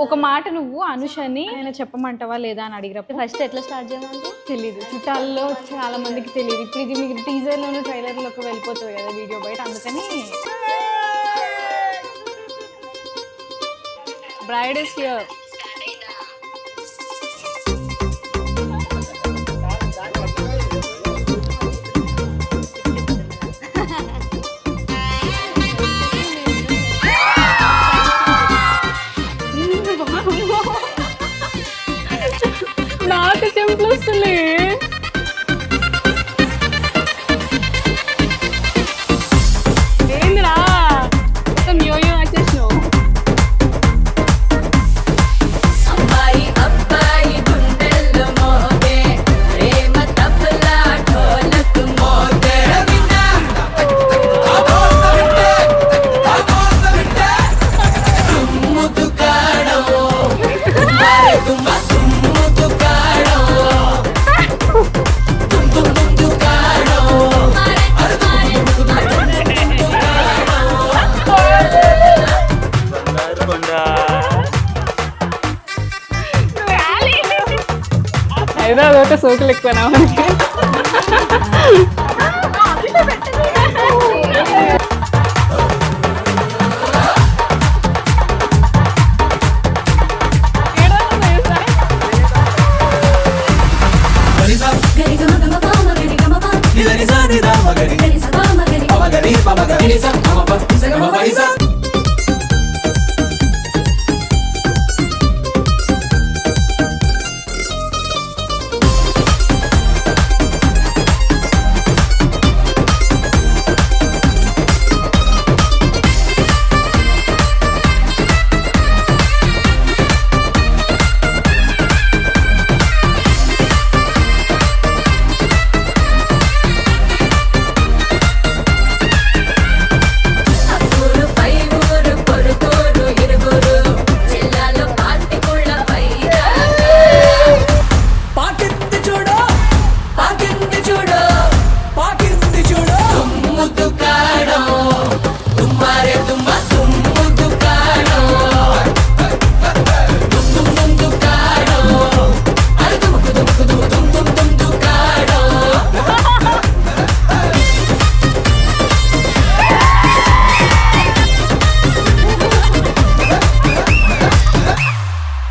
ఒక మాట నువ్వు అనుషని ఆయన చెప్పమంటావా లేదా అని అడిగినప్పుడు ఫస్ట్ ఎట్లా స్టార్ట్ చేయమంటే తెలీదు, చుట్టాల్లో చాలా మందికి తెలియదు. ఇప్పుడు ఇది మీకు టీజర్లోను ట్రైలర్లోకి వెళ్ళిపోతుంది కదా వీడియో బయట, అందుకని బ్రైడ్ ఇస్ హియర్. నాకు చెంపులు వస్తుంది. ఏందిరా మొత్తం యోయో వచ్చేసినావు. ఏదో అదొక సోకులు ఎక్కువనా మనకి.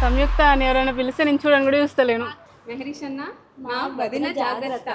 సంయుక్త అని ఎవరైనా పిలిస్తే నేను చూడని కూడా చూస్తలేను. మెహరీష్ అన్న మా వదిన జాగ్రత్త.